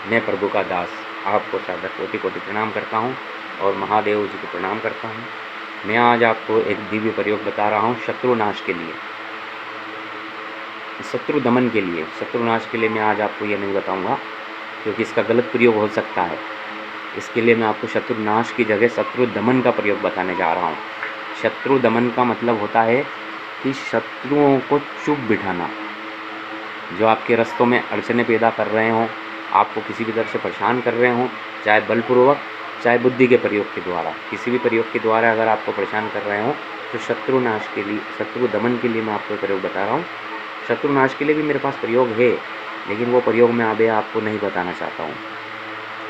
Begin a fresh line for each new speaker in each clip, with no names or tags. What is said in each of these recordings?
मैं प्रभु का दास आपको सादर कोटि कोटि प्रणाम करता हूँ और महादेव जी को प्रणाम करता हूँ। मैं आज आपको एक दिव्य प्रयोग बता रहा हूँ शत्रु नाश के लिए, शत्रु दमन के लिए। शत्रु नाश के लिए मैं आज आपको ये नहीं बताऊँगा क्योंकि इसका गलत प्रयोग हो सकता है। इसके लिए मैं आपको शत्रु नाश की जगह शत्रु दमन का प्रयोग बताने जा रहा हूँ। शत्रु दमन का मतलब होता है कि शत्रुओं को चुप बिठाना, जो आपके रास्तों में अड़चने पैदा कर रहे हों, आपको किसी भी तरह से परेशान कर रहे हों, चाहे बलपूर्वक चाहे बुद्धि के प्रयोग के द्वारा, किसी भी प्रयोग के द्वारा अगर आपको परेशान कर रहे हों तो शत्रु नाश के लिए, शत्रु दमन के लिए मैं आपको प्रयोग बता रहा हूँ। शत्रु नाश के लिए भी मेरे पास प्रयोग है, लेकिन वो प्रयोग मैं अभी आपको नहीं बताना चाहता हूँ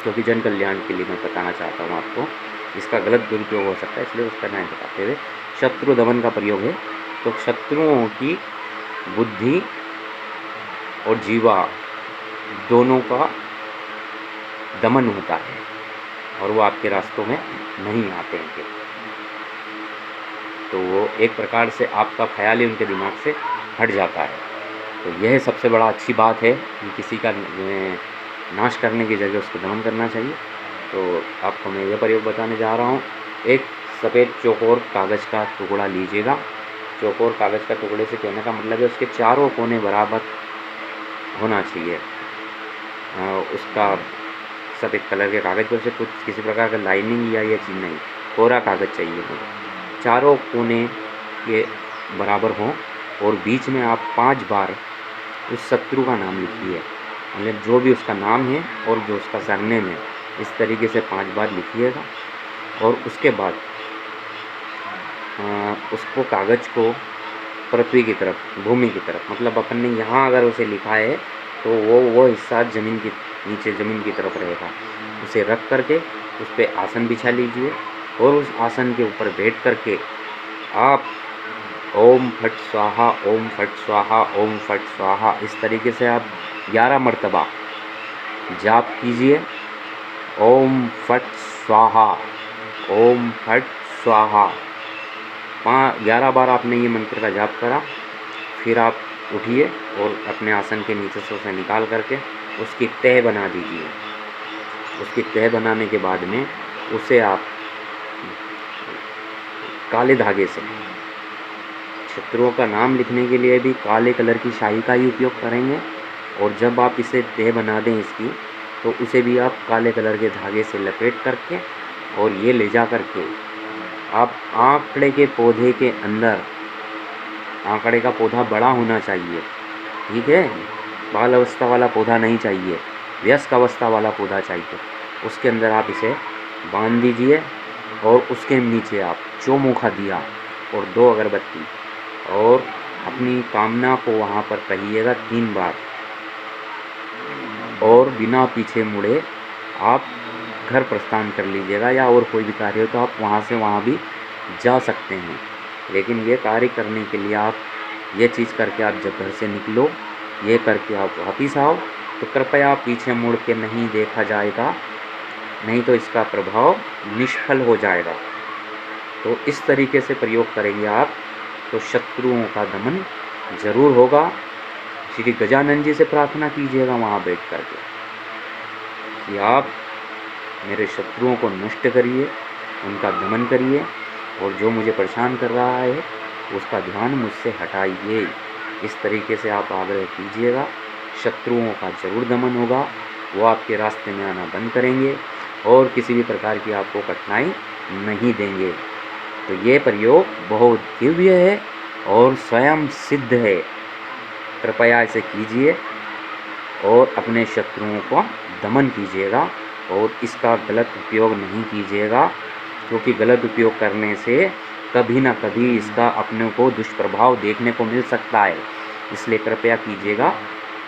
क्योंकि जन कल्याण के लिए मैं बताना चाहता हूँ आपको। इसका गलत दुरुपयोग हो सकता है, इसलिए उसका नहीं बताते हुए शत्रु दमन का प्रयोग है। तो शत्रुओं की बुद्धि और जीवा दोनों का दमन होता है और वो आपके रास्तों में नहीं आते हैं। तो वो एक प्रकार से आपका ख्याल ही उनके दिमाग से हट जाता है। तो यह सबसे बड़ा अच्छी बात है कि किसी का नाश करने की जगह उसको दमन करना चाहिए। तो आपको मैं यह प्रयोग बताने जा रहा हूँ। एक सफ़ेद चौकोर कागज़ का टुकड़ा लीजिएगा। चौकोर कागज़ का टुकड़े से कहने का मतलब है उसके चारों कोने बराबर होना चाहिए। उसका सफ़ेद कलर के कागज़ पर से कुछ किसी प्रकार का लाइनिंग या ये चीज़ नहीं, कोरा कागज़ चाहिए हो, चारों कोने के बराबर हों और बीच में आप 5 बार उस शत्रु का नाम लिखिए। मतलब जो भी उसका नाम है और जो उसका सरनेम है, इस तरीके से 5 बार लिखिएगा। और उसके बाद उसको कागज़ को पृथ्वी की तरफ, भूमि की तरफ, मतलब अपन ने यहाँ अगर उसे लिखा है तो वो हिस्सा ज़मीन की नीचे ज़मीन की तरफ रहेगा। उसे रख करके उस पर आसन बिछा लीजिए और उस आसन के ऊपर बैठ करके आप ओम फट स्वाहा, ओम फट स्वाहा, ओम फट स्वाहा, इस तरीके से आप 11 मर्तबा जाप कीजिए। ओम फट स्वाहा, ओम फट स्वाहा, 11 बार आपने ये मंत्र का जाप करा। फिर आप उठिए और अपने आसन के नीचे से उसे निकाल करके उसकी तह बना दीजिए। उसकी तह बनाने के बाद में उसे आप काले धागे से, शत्रुओं का नाम लिखने के लिए भी काले कलर की स्याही का ही उपयोग करेंगे। और जब आप इसे तह बना दें इसकी, तो उसे भी आप काले कलर के धागे से लपेट करके और ये ले जा करके आप आंकड़े के पौधे के अंदर, आंकड़े का पौधा बड़ा होना चाहिए, ठीक है, बाल अवस्था वाला पौधा नहीं चाहिए, वयस्क अवस्था वाला पौधा चाहिए। उसके अंदर आप इसे बांध दीजिए और उसके नीचे आप चौमुखा दिया और 2 अगरबत्ती और अपनी कामना को वहाँ पर कहिएगा 3 बार। और बिना पीछे मुड़े आप घर प्रस्थान कर लीजिएगा, या और कोई भी कार्य हो तो आप वहाँ से वहाँ भी जा सकते हैं। लेकिन ये कार्य करने के लिए आप ये चीज़ करके आप जब घर से निकलो, ये करके आप वापिस आओ, तो कृपया पीछे मुड़ के नहीं देखा जाएगा, नहीं तो इसका प्रभाव निष्फल हो जाएगा। तो इस तरीके से प्रयोग करेंगे आप तो शत्रुओं का दमन जरूर होगा। श्री गजानन जी से प्रार्थना कीजिएगा वहाँ बैठ करके कि आप मेरे शत्रुओं को नष्ट करिए, उनका दमन करिए और जो मुझे परेशान कर रहा है उसका ध्यान मुझसे हटाइए। इस तरीके से आप आग्रह कीजिएगा, शत्रुओं का जरूर दमन होगा। वो आपके रास्ते में आना बंद करेंगे और किसी भी प्रकार की आपको कठिनाई नहीं देंगे। तो ये प्रयोग बहुत दिव्य है और स्वयं सिद्ध है। कृपया इसे कीजिए और अपने शत्रुओं को दमन कीजिएगा और इसका गलत उपयोग नहीं कीजिएगा, क्योंकि गलत उपयोग करने से कभी ना कभी इसका अपने को दुष्प्रभाव देखने को मिल सकता है। इसलिए कृपया कीजिएगा,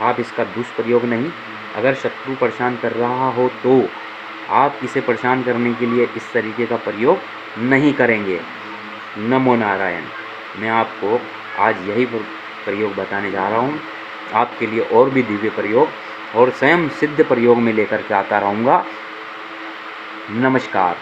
आप इसका दुष्प्रयोग नहीं। अगर शत्रु परेशान कर रहा हो तो आप इसे परेशान करने के लिए इस तरीके का प्रयोग नहीं करेंगे। नमो नारायण। मैं आपको आज यही प्रयोग बताने जा रहा हूँ। आपके लिए और भी दिव्य प्रयोग और स्वयं सिद्ध प्रयोग में लेकर के आता रहूँगा। नमस्कार।